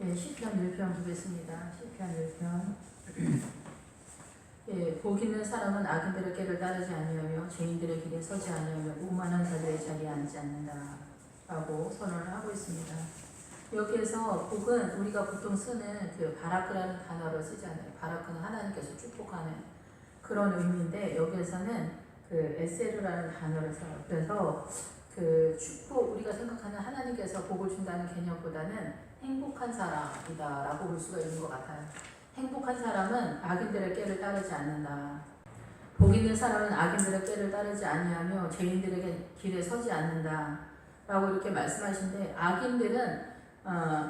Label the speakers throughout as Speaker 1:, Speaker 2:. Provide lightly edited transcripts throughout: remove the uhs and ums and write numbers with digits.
Speaker 1: 예, 시편 1편 보겠습니다. 시편 1편. 예, 복 있는 사람은 악인들의 길을 따르지 아니하며 죄인들의 길에 서지 아니하며 오만한 자들의 자리에 앉지 않는다 라고 선언을 하고 있습니다. 여기에서 복은 우리가 보통 쓰는 그 바라크라는 단어를 쓰지 않아요. 바라크는 하나님께서 축복하는 그런 의미인데 여기에서는 그 에세르라는 단어를 써요. 그래서 그 축복, 우리가 생각하는 하나님께서 복을 준다는 개념보다는 행복한 사람이다라고 볼 수가 있는 것 같아요. 행복한 사람은 악인들의 꾀를 따르지 않는다. 복 있는 사람은 악인들의 꾀를 따르지 아니하며 죄인들에게 길에 서지 않는다 라고 이렇게 말씀하신데, 악인들은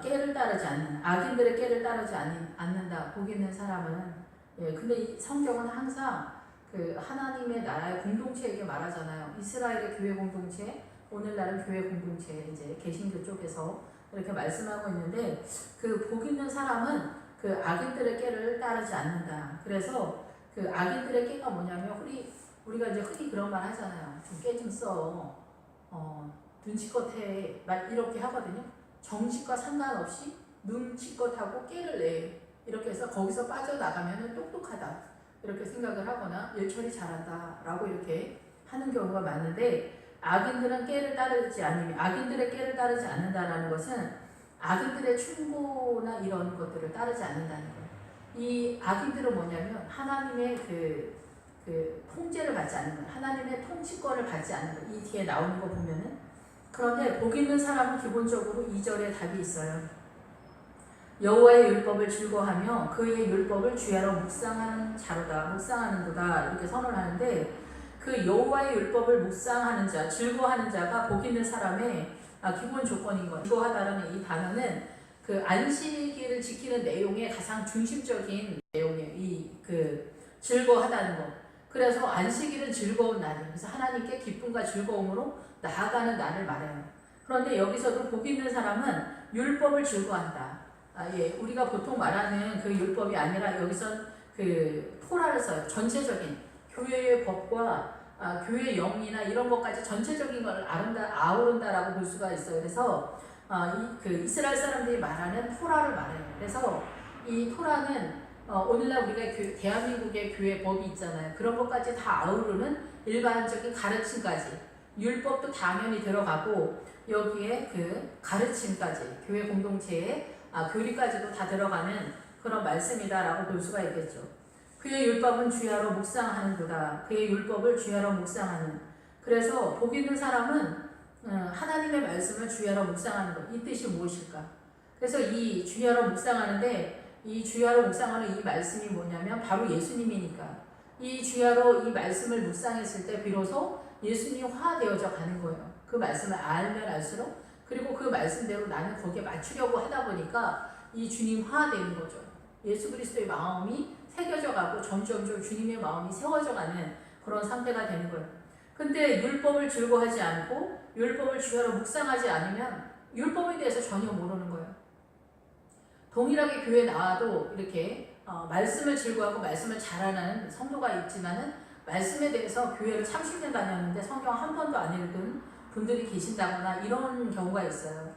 Speaker 1: 꾀를 따르지 않는, 악인들의 꾀를 따르지 않는다. 복 있는 사람은. 예, 근데 이 성경은 항상 그 하나님의 나라의 공동체에게 말하잖아요. 이스라엘의 교회 공동체, 오늘날은 교회 공동체, 이제 개신교 쪽에서 이렇게 말씀하고 있는데, 그 복 있는 사람은 그 악인들의 꾀를 따르지 않는다. 그래서 그 악인들의 꾀가 뭐냐면, 우리가 이제 흔히 그런 말 하잖아요. 좀 꾀 좀 써. 눈치껏 해. 막 이렇게 하거든요. 정치과 상관없이 눈치껏 하고 꾀를 내. 이렇게 해서 거기서 빠져나가면 똑똑하다. 이렇게 생각을 하거나 일 처리 잘한다. 라고 이렇게 하는 경우가 많은데, 악인들은 꾀를 따르지 않으며, 악인들의 꾀를 따르지 않는다라는 것은 악인들의 충고나 이런 것들을 따르지 않는다는 거예요. 이 악인들은 뭐냐면 하나님의 그 통제를 받지 않는 거예요. 하나님의 통치권을 받지 않는 거예요. 이 뒤에 나오는 거 보면은. 그런데 복 있는 사람은 기본적으로 2절에 답이 있어요. 여호와의 율법을 즐거워하며 그의 율법을 주야로 묵상하는 자로다. 묵상하는도다. 이렇게 선언하는데, 그 여호와의 율법을 묵상하는 자, 즐거워하는 자가 복 있는 사람의 기본 조건인 거예요. 즐거워하다라는 이 단어는 그 안식일을 지키는 내용의 가장 중심적인 내용이에요. 이 그 즐거워하다는 거. 그래서 안식일은 즐거운 날이에요. 그래서 하나님께 기쁨과 즐거움으로 나아가는 날을 말해요. 그런데 여기서도 복 있는 사람은 율법을 즐거워한다. 예, 우리가 보통 말하는 그 율법이 아니라 여기선 그 토라를 써요. 전체적인 교회의 법과 교회의 영이나 이런 것까지 전체적인 것을 아우른다라고 볼 수가 있어요. 그래서 그 이스라엘 사람들이 말하는 토라를 말해요. 그래서 이 토라는 오늘날 우리가 대한민국의 교회 법이 있잖아요. 그런 것까지 다 아우르는 일반적인 가르침까지, 율법도 당연히 들어가고 여기에 그 가르침까지, 교회 공동체의 교리까지도 다 들어가는 그런 말씀이다라고 볼 수가 있겠죠. 그의 율법은 주야로 묵상하는도다. 그의 율법을 주야로 묵상하는. 그래서 복 있는 사람은 하나님의 말씀을 주야로 묵상하는 것. 이 뜻이 무엇일까? 그래서 이 주야로 묵상하는데, 이 주야로 묵상하는 이 말씀이 뭐냐면 바로 예수님이니까. 이 주야로 이 말씀을 묵상했을 때 비로소 예수님이 화되어져 가는 거예요. 그 말씀을 알면 알수록, 그리고 그 말씀대로 나는 거기에 맞추려고 하다 보니까 이 주님 화되는 거죠. 예수 그리스도의 마음이 새겨져 가고 점점 주님의 마음이 세워져 가는 그런 상태가 되는 거예요. 근데 율법을 즐거워하지 않고 율법을 주야로 묵상하지 않으면 율법에 대해서 전혀 모르는 거예요. 동일하게 교회에 나와도 이렇게 말씀을 즐거워하고 말씀을 잘하는 성도가 있지만은 말씀에 대해서 교회를 30년 다녔는데 성경 한 번도 안 읽은 분들이 계신다거나 이런 경우가 있어요.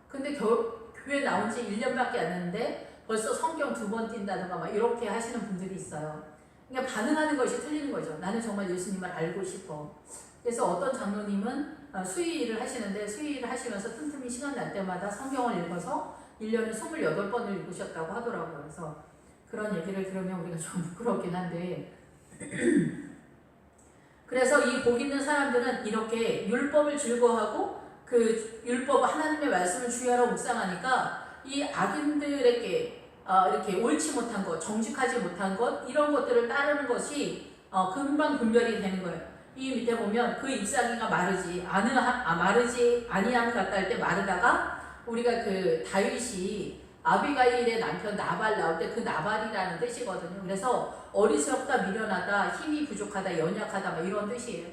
Speaker 1: 근데 교회 나온 지 1년밖에 안 됐는데 벌써 성경 2번 띈다든가 막 이렇게 하시는 분들이 있어요. 그러니까 반응하는 것이 틀리는 거죠. 나는 정말 예수님을 알고 싶어. 그래서 어떤 장로님은 수의일을 하시는데 수의일을 하시면서 틈틈이 시간 날 때마다 성경을 읽어서 1년에 28번을 읽으셨다고 하더라고요. 그래서 그런 얘기를 들으면 우리가 좀 부끄럽긴 한데 그래서 이 복 있는 사람들은 이렇게 율법을 즐거워하고 그 율법 하나님의 말씀을 주야로 묵상하니까 이 악인들에게 이렇게 옳지 못한 것, 정직하지 못한 것, 이런 것들을 따르는 것이 금방 분별이 되는 거예요. 이 밑에 보면 그 잎사귀가 마르지 아니함 같다 할 때 마르다가, 우리가 그 다윗이 아비가일의 남편 나발 나올 때 그 나발이라는 뜻이거든요. 그래서 어리석다, 미련하다, 힘이 부족하다, 연약하다 막 이런 뜻이에요.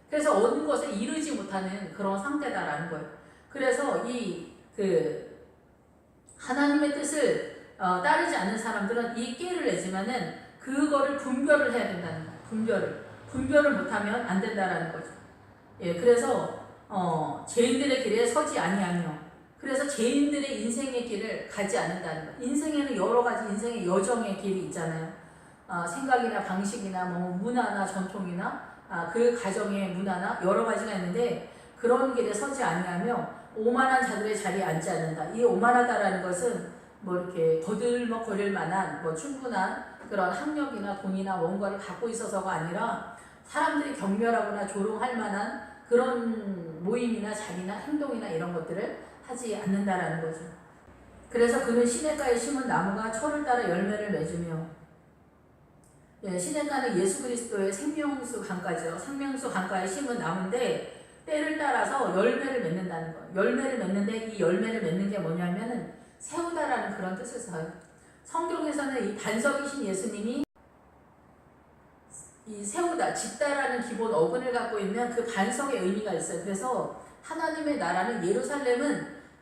Speaker 1: 그래서 어느 것을 이루지 못하는 그런 상태다라는 거예요. 그래서 이 하나님의 뜻을 따르지 않는 사람들은 이 꾀를 내지만은 그거를 분별을 해야 된다는 거예요. 분별을 못하면 안 된다라는 거죠. 예, 그래서 죄인들의 길에 서지 아니하며, 그래서 죄인들의 인생의 길을 가지 않는다는 거. 인생에는 여러 가지 인생의 여정의 길이 있잖아요. 생각이나 방식이나 뭐 문화나 전통이나 그 가정의 문화나 여러 가지가 있는데 그런 길에 서지 아니하며 오만한 자들의 자리에 앉지 않는다. 이 오만하다라는 것은 뭐 이렇게 거들먹거릴 만한 뭐 충분한 그런 학력이나 돈이나 뭔가를 갖고 있어서가 아니라 사람들이 경멸하거나 조롱할 만한 그런 모임이나 자리나 행동이나 이런 것들을 하지 않는다라는 거죠. 그래서 그는 시냇가에 심은 나무가 철을 따라 열매를 맺으며, 시냇가는 예수 그리스도의 생명수 강가죠. 생명수 강가에 심은 나무인데 때를 따라서 열매를 맺는다는 거예요. 열매를 맺는데 이 열매를 맺는 게 뭐냐면은 세우다라는 그런 뜻을 써요. 성경에서는 이 반석이신 예수님이 이 세우다, 짓다라는 기본 어근을 갖고 있는 그 반석의 의미가 있어요. 그래서 하나님의 나라는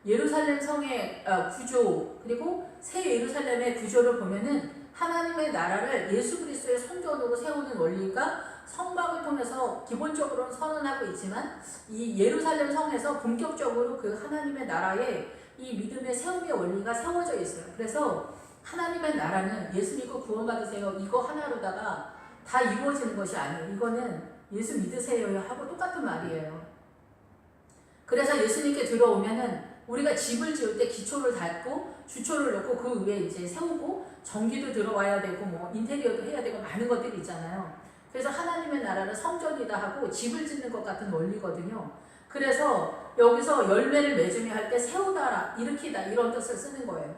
Speaker 1: 예루살렘 성의 구조, 그리고 새 예루살렘의 구조를 보면은 하나님의 나라를 예수 그리스도의 성전으로 세우는 원리가 성막을 통해서 기본적으로는 선언하고 있지만 이 예루살렘 성에서 본격적으로 그 하나님의 나라의 이 믿음의 세움의 원리가 세워져 있어요. 그래서 하나님의 나라는 예수 믿고 구원받으세요, 이거 하나로다가 다 이루어지는 것이 아니에요. 이거는 예수 믿으세요 하고 똑같은 말이에요. 그래서 예수님께 들어오면은 우리가 집을 지을 때 기초를 닫고 주초를 넣고 그 위에 이제 세우고 전기도 들어와야 되고 뭐 인테리어도 해야 되고 많은 것들이 있잖아요. 그래서 하나님의 나라는 성전이다 하고 집을 짓는 것 같은 원리거든요. 그래서 여기서 열매를 맺으며 할 때 세우다라, 일으키다 이런 뜻을 쓰는 거예요.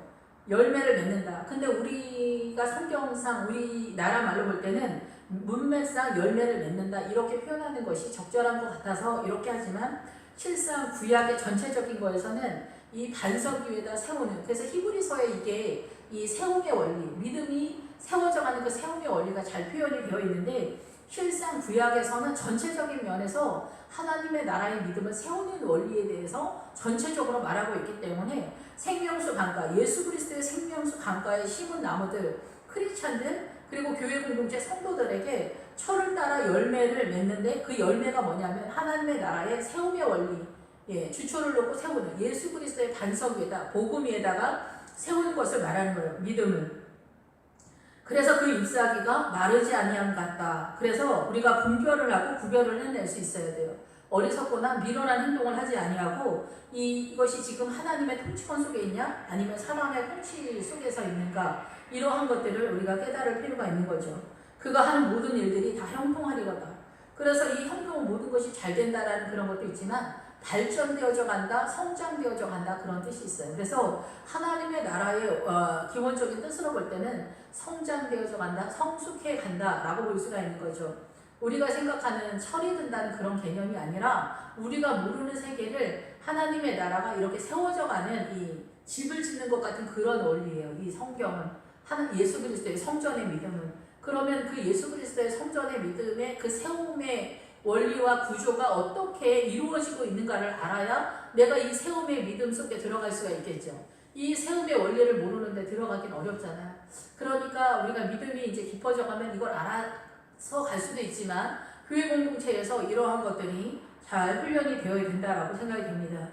Speaker 1: 열매를 맺는다. 근데 우리가 성경상 우리나라 말로 볼 때는 문맥상 열매를 맺는다 이렇게 표현하는 것이 적절한 것 같아서 이렇게 하지만 실상 구약의 전체적인 거에서는 이 반석 위에다 세우는, 그래서 히브리서에 이게 이 세움의 원리, 믿음이 세워져가는 그 세움의 원리가 잘 표현이 되어 있는데 실상 구약에서는 전체적인 면에서 하나님의 나라의 믿음을 세우는 원리에 대해서 전체적으로 말하고 있기 때문에 생명수 강가, 예수 그리스도의 생명수 강가에 심은 나무들, 크리스찬들 그리고 교회 공동체 성도들에게 철을 따라 열매를 맺는데 그 열매가 뭐냐면 하나님의 나라의 세움의 원리, 주초를 놓고 세우는 예수 그리스도의 반석 위에다 복음 위에다가 세우는 것을 말하는 거예요. 믿음을. 그래서 그 잎사귀가 마르지 아니함 같다. 그래서 우리가 분별을 하고 구별을 해낼 수 있어야 돼요. 어리석거나 미련한 행동을 하지 아니하고 이것이 지금 하나님의 통치권 속에 있냐 아니면 사람의 통치 속에서 있는가, 이러한 것들을 우리가 깨달을 필요가 있는 거죠. 그가 하는 모든 일들이 다 형통하리로다. 그래서 이 형통 모든 것이 잘 된다라는 그런 것도 있지만 발전되어져 간다, 성장되어져 간다 그런 뜻이 있어요. 그래서 하나님의 나라의 기본적인 뜻으로 볼 때는 성장되어져 간다, 성숙해 간다라고 볼 수가 있는 거죠. 우리가 생각하는 철이 든다는 그런 개념이 아니라 우리가 모르는 세계를 하나님의 나라가 이렇게 세워져 가는 이 집을 짓는 것 같은 그런 원리예요. 이 성경은 예수 그리스도의 성전의 믿음은. 그러면 그 예수 그리스도의 성전의 믿음의 그 세움의 원리와 구조가 어떻게 이루어지고 있는가를 알아야 내가 이 세움의 믿음 속에 들어갈 수가 있겠죠. 이 세움의 원리를 모르는데 들어가긴 어렵잖아요. 그러니까 우리가 믿음이 이제 깊어져 가면 이걸 알아서 갈 수도 있지만 교회 공동체에서 이러한 것들이 잘 훈련이 되어야 된다라고 생각이 됩니다.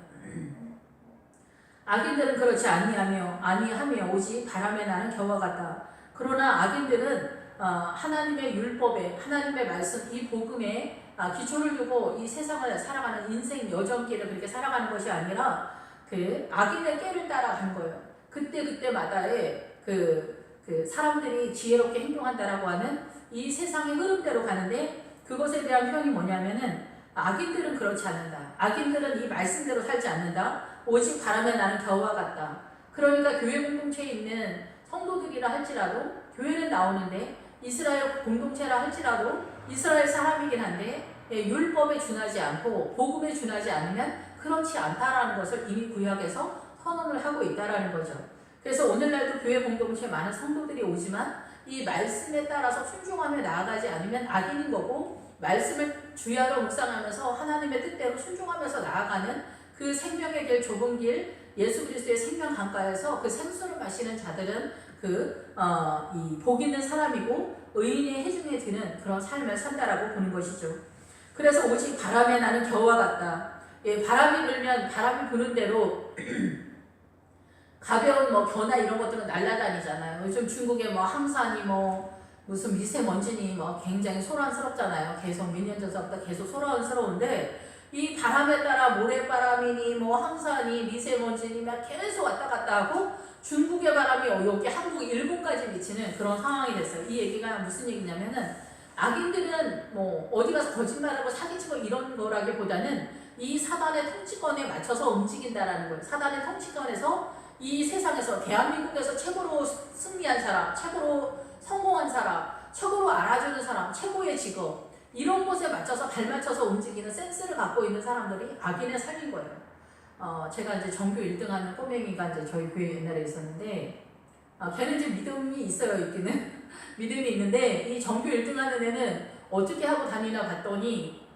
Speaker 1: 악인들은 그렇지 아니하며 오직 바람에 나는 겨와 같다. 그러나 악인들은 하나님의 율법에, 하나님의 말씀, 이 복음에 기초를 두고 이 세상을 살아가는 인생 여정길을 그렇게 살아가는 것이 아니라 그 악인의 꾀를 따라가는 거예요. 그때마다의 그 사람들이 지혜롭게 행동한다라고 하는 이 세상의 흐름대로 가는데 그것에 대한 표현이 뭐냐면은 악인들은 그렇지 않는다. 악인들은 이 말씀대로 살지 않는다. 오직 바람에 나는 겨와 같다. 그러니까 교회 공동체에 있는 성도들이라 할지라도 교회는 나오는데 이스라엘 공동체라 할지라도 이스라엘 사람이긴 한데 율법에 준하지 않고 복음에 준하지 않으면 그렇지 않다라는 것을 이미 구약에서 선언을 하고 있다라는 거죠. 그래서 오늘날도 교회 공동체에 많은 성도들이 오지만 이 말씀에 따라서 순종하며 나아가지 않으면 악인인 거고, 말씀을 주야로 묵상하면서 하나님의 뜻대로 순종하면서 나아가는 그 생명의 길, 좁은 길, 예수 그리스도의 생명 강가에서 그 생수를 마시는 자들은 이 복 있는 사람이고 의인의 해중에 드는 그런 삶을 산다라고 보는 것이죠. 그래서 오직 바람에 나는 겨와 같다. 바람이 불면 바람이 부는 대로 가벼운 뭐 겨나 이런 것들은 날아다니잖아요. 요즘 중국에 뭐 황사니 뭐 무슨 미세먼지니 뭐 굉장히 소란스럽잖아요. 계속 몇 년 전부터 계속 소란스러운데 이 바람에 따라 모래바람이니 뭐 황사니 미세먼지니 막 계속 왔다 갔다 하고 중국의 바람이 여기 한국 일본까지 미치는 그런 상황이 됐어요. 이 얘기가 무슨 얘기냐면은 악인들은 뭐 어디 가서 거짓말하고 사기치고 이런 거라기보다는 이 사단의 통치권에 맞춰서 움직인다라는 거예요. 사단의 통치권에서 이 세상에서 대한민국에서 최고로 승리한 사람, 최고로 성공한 사람, 최고로 알아주는 사람, 최고의 직업 이런 곳에 맞춰서 발맞춰서 움직이는 센스를 갖고 있는 사람들이 악인의 삶인 거예요. 제가 이제 전교 1등하는 꼬맹이가 이제 저희 교회 옛날에 있었는데, 걔는 이제 믿음이 있어요, 있기는. 믿음이 있는데, 이 전교 1등하는 애는 어떻게 하고 다니나 봤더니,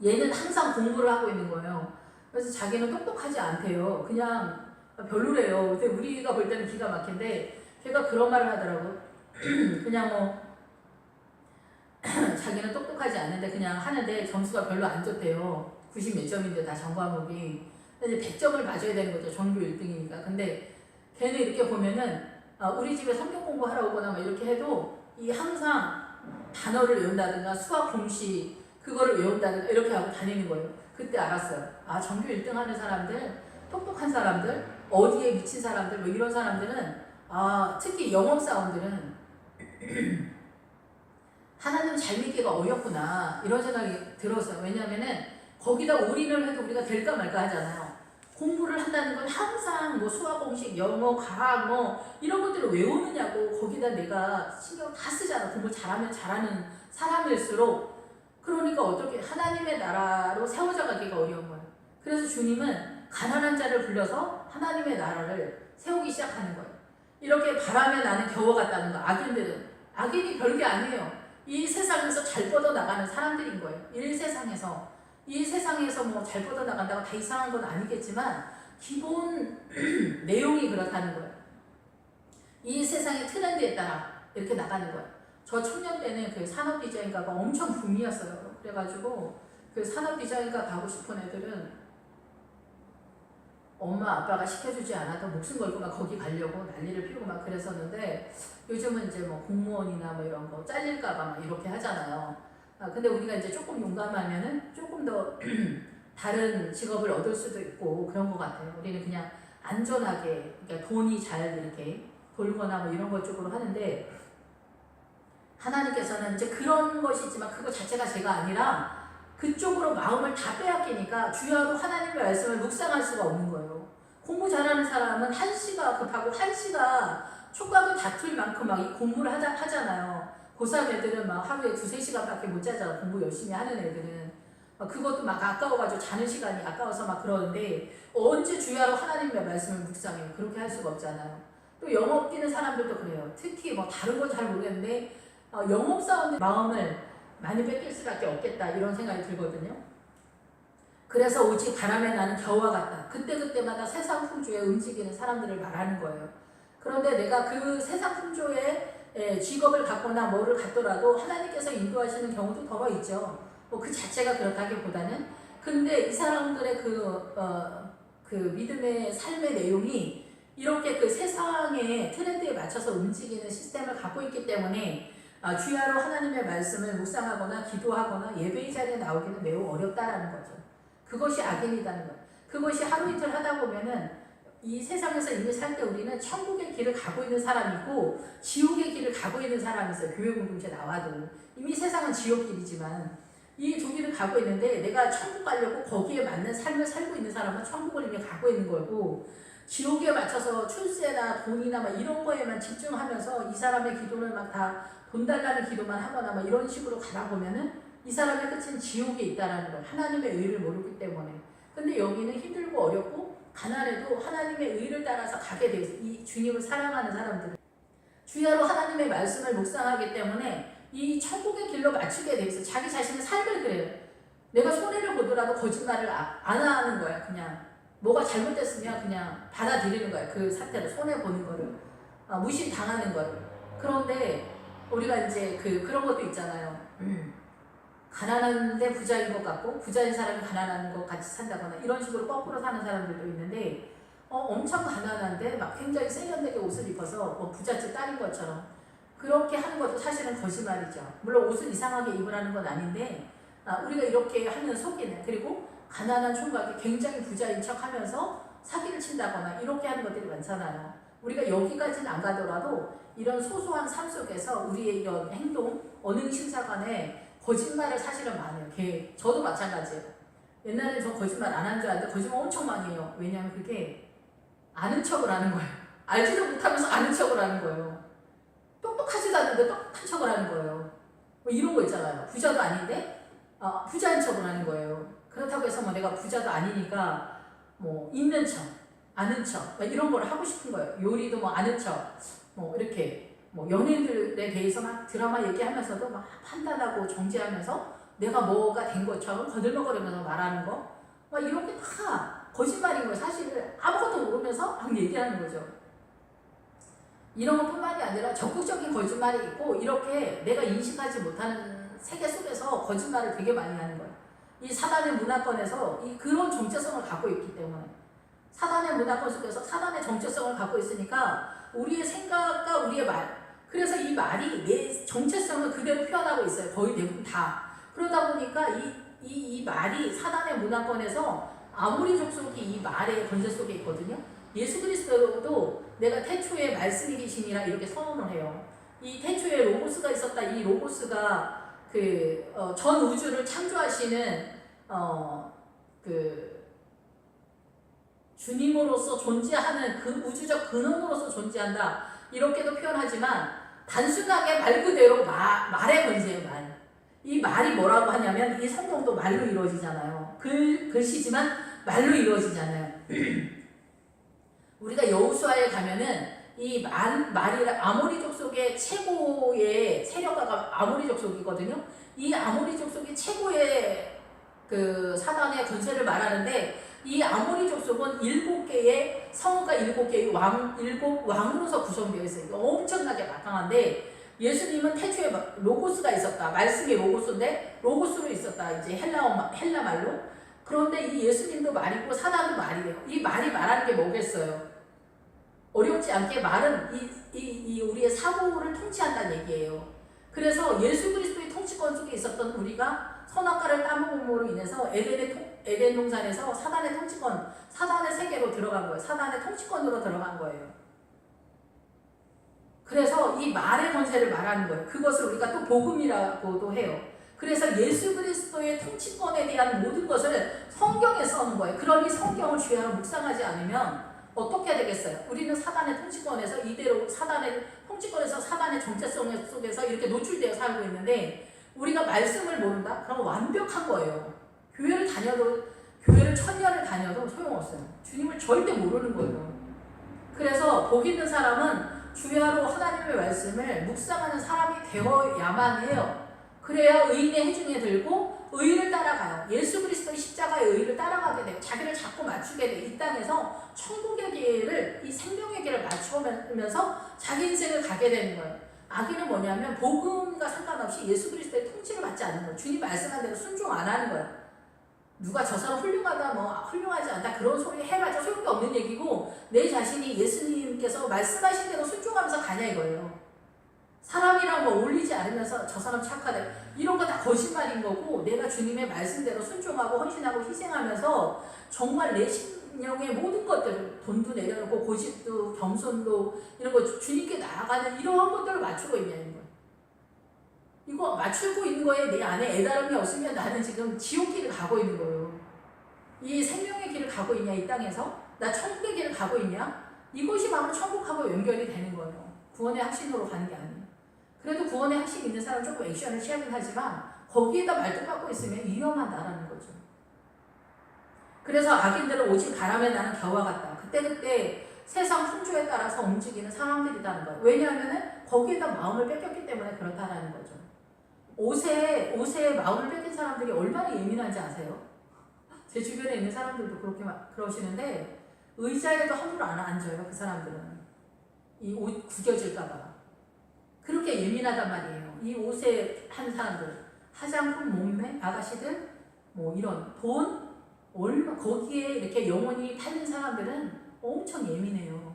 Speaker 1: 얘는 항상 공부를 하고 있는 거예요. 그래서 자기는 똑똑하지 않대요. 그냥 별로래요. 근데 우리가 볼 때는 기가 막힌데, 걔가 그런 말을 하더라고. 그냥 뭐, 자기는 똑똑하지 않은데 그냥 하는데 점수가 별로 안 좋대요. 90 몇 점인데 다 전 과목이. 이제 100점을 맞아야 되는 거죠. 전교 1등이니까. 근데 걔는 이렇게 보면은 우리 집에 성경 공부하러 오거나 뭐 이렇게 해도 이 항상 단어를 외운다든가 수학 공식 그거를 외운다든가 이렇게 하고 다니는 거예요. 그때 알았어요. 전교 1등 하는 사람들, 똑똑한 사람들, 어디에 미친 사람들 뭐 이런 사람들은 특히 영업사원들은 하나님 잘 믿기가 어렵구나 이런 생각이 들었어요. 왜냐하면은 거기다 올인을 해도 우리가 될까 말까 하잖아요. 공부를 한다는 건 항상 뭐 수학 공식, 영어, 과학 뭐 이런 것들을 외우느냐고 거기다 내가 신경 다 쓰잖아. 공부 잘하면 잘하는 사람일수록 그러니까 어떻게 하나님의 나라로 세워져 가기가 어려운 거예요. 그래서 주님은 가난한 자를 불러서 하나님의 나라를 세우기 시작하는 거예요. 이렇게 바람에 나는 겨워 같다는 거. 악인이 별게 아니에요. 이 세상에서 잘 뻗어나가는 사람들인 거예요. 이 세상에서 뭐 잘 뻗어나간다고 다 이상한 건 아니겠지만 기본 내용이 그렇다는 거예요. 이 세상의 트렌드에 따라 이렇게 나가는 거예요. 저 청년 때는 그 산업 디자인과가 엄청 붐이었어요. 그래가지고 그 산업 디자인과 가고 싶은 애들은 엄마 아빠가 시켜주지 않아도 목숨 걸고 막 거기 가려고 난리를 피우고 막 그랬었는데 요즘은 이제 뭐 공무원이나 뭐 이런 거 잘릴까봐 막 이렇게 하잖아요. 근데 우리가 이제 조금 용감하면은 조금 더 다른 직업을 얻을 수도 있고 그런 것 같아요. 우리는 그냥 안전하게, 그러니까 돈이 잘 이렇게 돌거나 뭐 이런 것 쪽으로 하는데 하나님께서는 이제 그런 것이지만 그거 자체가 제가 아니라 그쪽으로 마음을 다 빼앗기니까 주야로 하나님의 말씀을 묵상할 수가 없는 거예요. 공부 잘하는 사람은 한시가 급하고 한시가 촉각을 다툴 만큼 막 이 공부를 하잖아요. 고3 애들은 막 하루에 2-3시간밖에 못 자잖아. 공부 열심히 하는 애들은. 그것도 막 아까워가지고 자는 시간이 아까워서 막 그러는데 언제 주야로 하나님의 말씀을 묵상해요. 그렇게 할 수가 없잖아요. 또 영업 뛰는 사람들도 그래요. 특히 뭐 다른 건 잘 모르겠는데 영업사원들 마음을 많이 뺏길 수밖에 없겠다 이런 생각이 들거든요. 그래서 오직 바람에 나는 겨와 같다. 그때그때마다 세상 풍조에 움직이는 사람들을 말하는 거예요. 그런데 내가 그 세상 풍조에 직업을 갖거나 뭐를 갖더라도 하나님께서 인도하시는 경우도 더러 있죠. 뭐 그 자체가 그렇다기보다는 근데 이 사람들의 그 믿음의 삶의 내용이 이렇게 그 세상의 트렌드에 맞춰서 움직이는 시스템을 갖고 있기 때문에 주야로 하나님의 말씀을 묵상하거나 기도하거나 예배의 자리에 나오기는 매우 어렵다라는 거죠. 그것이 악인이라는 거예요. 그것이 하루 이틀 하다 보면은 이 세상에서 이미 살 때 우리는 천국의 길을 가고 있는 사람이고 지옥의 길을 가고 있는 사람이 있어요. 교회 공동체 나와도 이미 세상은 지옥 길이지만 이 두 길을 가고 있는데 내가 천국 가려고 거기에 맞는 삶을 살고 있는 사람은 천국을 이미 가고 있는 거고 지옥에 맞춰서 출세나 돈이나 막 이런 거에만 집중하면서 이 사람의 기도를 막 다 돈 달라는 기도만 하거나 막 이런 식으로 가다 보면은 이 사람의 끝은 지옥에 있다라는 거예요. 하나님의 의를 모르기 때문에. 근데 여기는 힘들고 어렵고 가난해도 하나님의 의를 따라서 가게 돼 있어요. 이 주님을 사랑하는 사람들은 주야로 하나님의 말씀을 묵상하기 때문에 이 천국의 길로 맞추게 돼 있어요. 자기 자신의 삶을 그래요. 내가 손해를 보더라도 거짓말을 안 하는 거야. 그냥 뭐가 잘못됐으면 그냥 받아들이는 거야. 그 사태를 손해 보는 거를 무시당하는 거를. 그런데 우리가 이제 그런 것도 있잖아요. 가난한데 부자인 것 같고 부자인 사람이 가난한 것 같이 산다거나 이런 식으로 거꾸로 사는 사람들도 있는데 엄청 가난한데 막 굉장히 세련되게 옷을 입어서 뭐 부잣집 딸인 것처럼 그렇게 하는 것도 사실은 거짓말이죠. 물론 옷을 이상하게 입으라는 건 아닌데 우리가 이렇게 하면 속이는, 그리고 가난한 총각이 굉장히 부자인 척하면서 사기를 친다거나 이렇게 하는 것들이 많잖아요. 우리가 여기까지는 안 가더라도 이런 소소한 삶 속에서 우리의 이런 행동, 언행 심사 간에 거짓말을 사실은 많이 해요. 저도 마찬가지예요. 옛날에 저 거짓말 안 한 줄 알았는데 거짓말 엄청 많이 해요. 왜냐하면 그게 아는 척을 하는 거예요. 알지도 못하면서 아는 척을 하는 거예요. 똑똑하지도 않는데 똑똑한 척을 하는 거예요. 뭐 이런 거 있잖아요. 부자도 아닌데 부자인 척을 하는 거예요. 그렇다고 해서 뭐 내가 부자도 아니니까 뭐 있는 척, 아는 척 이런 걸 하고 싶은 거예요. 요리도 뭐 아는 척, 뭐 이렇게 뭐 연예인들에 대해서 막 드라마 얘기하면서도 막 판단하고 정지하면서 내가 뭐가 된 것처럼 거들먹거리면서 말하는 거, 막 이런 게 다 거짓말인 거예요. 사실 아무것도 모르면서 막 얘기하는 거죠. 이런 것뿐만이 아니라 적극적인 거짓말이 있고 이렇게 내가 인식하지 못하는 세계 속에서 거짓말을 되게 많이 하는 거예요. 이 사단의 문화권에서 그런 정체성을 갖고 있기 때문에, 사단의 문화권 속에서 사단의 정체성을 갖고 있으니까 우리의 생각과 우리의 말, 그래서 이 말이 내 정체성을 그대로 표현하고 있어요. 거의 대부분 다. 그러다 보니까 이 말이 사단의 문화권에서 아모리 족속이 이 말의 권세 속에 있거든요. 예수 그리스도도 내가 태초에 말씀이 계시니라 이렇게 선언을 해요. 이 태초에 로고스가 있었다. 이 로고스가 전 우주를 창조하시는 주님으로서 존재하는 그 우주적 근원으로서 존재한다. 이렇게도 표현하지만 단순하게 말 그대로 말의 권세예요. 말. 이 말이 뭐라고 하냐면 이 성경도 말로 이루어지잖아요. 글씨지만 말로 이루어지잖아요. 우리가 여호수아에 가면은 이 말이라 아모리 족속의 최고의 세력가가 아모리 족속이거든요. 이 아모리 족속이 최고의 사단의 권세를 말하는데, 이 아모리 족속은 7개의 성읍과 7개의 일곱 왕으로서 구성되어 있어요. 엄청나게 막강한데, 예수님은 태초에 로고스가 있었다. 말씀이 로고스인데 로고스로 있었다. 이제 헬라 말로. 그런데 이 예수님도 말이고 사단도 말이에요. 이 말이 말하는 게 뭐겠어요? 어렵지 않게 말은 우리의 사고를 통치한다는 얘기예요. 그래서 예수 그리스도의 통치권 속에 있었던 우리가 선악과를 따먹음으로 인해서 에덴 동산에서 사단의 통치권, 사단의 세계로 들어간 거예요. 사단의 통치권으로 들어간 거예요. 그래서 이 말의 권세를 말하는 거예요. 그것을 우리가 또 복음이라고도 해요. 그래서 예수 그리스도의 통치권에 대한 모든 것을 성경에 써놓은 거예요. 그러니 성경을 주야로 묵상하지 않으면 어떻게 해야 되겠어요? 우리는 사단의 통치권에서 이대로 사단의 통치권에서 사단의 정체성 속에서 이렇게 노출되어 살고 있는데, 우리가 말씀을 모른다? 그럼 완벽한 거예요. 교회를 1000년을 다녀도 소용없어요. 주님을 절대 모르는 거예요. 그래서 복 있는 사람은 주야로 하나님의 말씀을 묵상하는 사람이 되어야만 해요. 그래야 의인의 해중에 들고 의를 따라가요. 예수 그리스도의 십자가의 의를 따라가게 돼요. 자기를 자꾸 맞추게 돼요. 이 땅에서 천국의 길을, 이 생명의 길을 맞추면서 자기 인생을 가게 되는 거예요. 악인은 뭐냐면 복음과 상관없이 예수 그리스도의 통치를 받지 않는 거예요. 주님 말씀한 대로 순종 안 하는 거예요. 누가 저 사람 훌륭하다, 뭐 훌륭하지 않다 그런 소리 해봤자 소용이 없는 얘기고, 내 자신이 예수님께서 말씀하신 대로 순종하면서 가냐 이거예요. 사람이랑 뭐 어울리지 않으면서 저 사람 착하다 이런 거 다 거짓말인 거고, 내가 주님의 말씀대로 순종하고 헌신하고 희생하면서 정말 내 심령의 모든 것들, 돈도 내려놓고 고집도 겸손도 이런 거 주님께 나아가는 이러한 것들을 맞추고 있냐는 거예요. 이거 맞추고 있는 거에 내 안에 애다름이 없으면 나는 지금 지옥길을 가고 있는 거예요. 이 생명의 길을 가고 있냐 이 땅에서? 나 천국의 길을 가고 있냐? 이것이 바로 천국하고 연결이 되는 거예요. 구원의 확신으로 가는 게 아니에요. 그래도 구원의 확신이 있는 사람은 조금 액션을 취하긴 하지만 거기에다 말도 받고 있으면 위험하다라는 거죠. 그래서 악인들은 오직 바람에 나는 겨와 같다. 그때 세상 풍조에 따라서 움직이는 사람들이라는 거예요. 왜냐하면 거기에다 마음을 뺏겼기 때문에 그렇다라는 거죠. 옷에 마음을 뺏긴 사람들이 얼마나 예민한지 아세요? 제 주변에 있는 사람들도 그렇게 그러시는데, 의자에도 함부로 안 앉아요. 그 사람들은 이 옷 구겨질까봐 그렇게 예민하단 말이에요. 이 옷에 한 사람들, 화장품, 몸매, 아가씨들, 뭐 이런 돈, 얼마 거기에 이렇게 영혼이 팔린 사람들은 엄청 예민해요.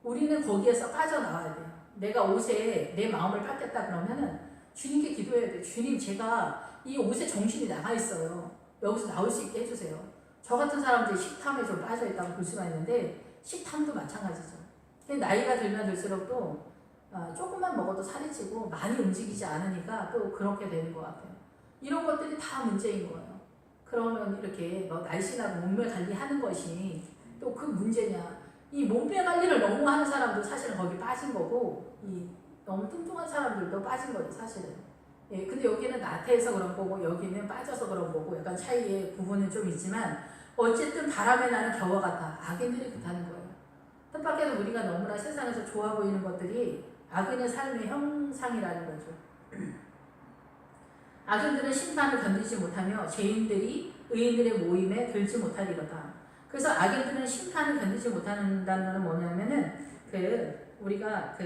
Speaker 1: 우리는 거기에서 빠져나와야 돼요. 내가 옷에 내 마음을 뺏겼다 그러면은 주님께 기도해야 돼요. 주님, 제가 이 옷에 정신이 나가 있어요. 여기서 나올 수 있게 해주세요. 저 같은 사람들이 식탐에 좀 빠져있다고 볼 수가 있는데 식탐도 마찬가지죠. 나이가 들면 들수록 또 조금만 먹어도 살이 찌고 많이 움직이지 않으니까 또 그렇게 되는 것 같아요. 이런 것들이 다 문제인 거예요. 그러면 이렇게 날씬하고 몸매 관리하는 것이 또 그 문제냐. 이 몸매 관리를 너무 하는 사람도 사실은 거기 빠진 거고, 이 너무 뚱뚱한 사람들도 빠진 거예요, 사실은. 예, 근데 여기는 나태해서 그런 거고, 여기는 빠져서 그런 거고, 약간 차이의 구분은 좀 있지만, 어쨌든 바람에 나는 겨와 같아. 악인들이 그렇다는 거예요. 뜻밖에도 우리가 너무나 세상에서 좋아 보이는 것들이 악인의 삶의 형상이라는 거죠. 악인들은 심판을 견디지 못하며 죄인들이 의인들의 모임에 들지 못하리로다. 그래서 악인들은 심판을 견디지 못한다는 것은 뭐냐면은 우리가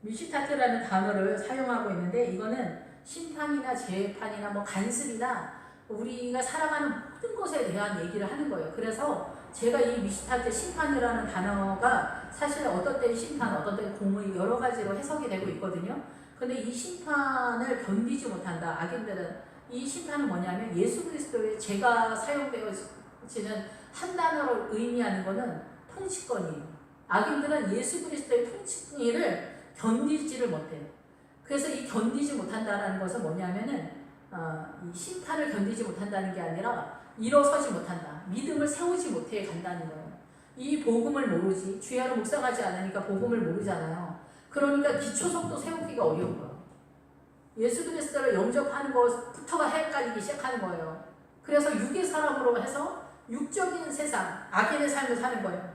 Speaker 1: 미시타트라는 단어를 사용하고 있는데, 이거는 심판이나 재판이나 뭐 간섭이나 우리가 살아가는 모든 것에 대한 얘기를 하는 거예요. 그래서 제가 이 미시타트 심판이라는 단어가 사실 어떤 때는 심판, 어떤 때는 공의 여러 가지로 해석이 되고 있거든요. 근데 이 심판을 견디지 못한다. 악인들은 이 심판은 뭐냐면 예수 그리스도의 죄가 사용되어지는 한 단어로 의미하는 것은 통치권이에요. 악인들은 예수 그리스도의 통치권을 견디지를 못해요. 그래서 이 견디지 못한다는 것은 뭐냐면은 이 심판을 견디지 못한다는 게 아니라 일어서지 못한다. 믿음을 세우지 못해 간다는 거예요. 이 복음을 모르지. 주야로 묵상하지 않으니까 복음을 모르잖아요. 그러니까 기초석도 세우기가 어려운 거예요. 예수 그리스도를 영접하는 것부터가 헷갈리기 시작하는 거예요. 그래서 육의 사람으로 해서 육적인 세상, 악인의 삶을 사는 거예요.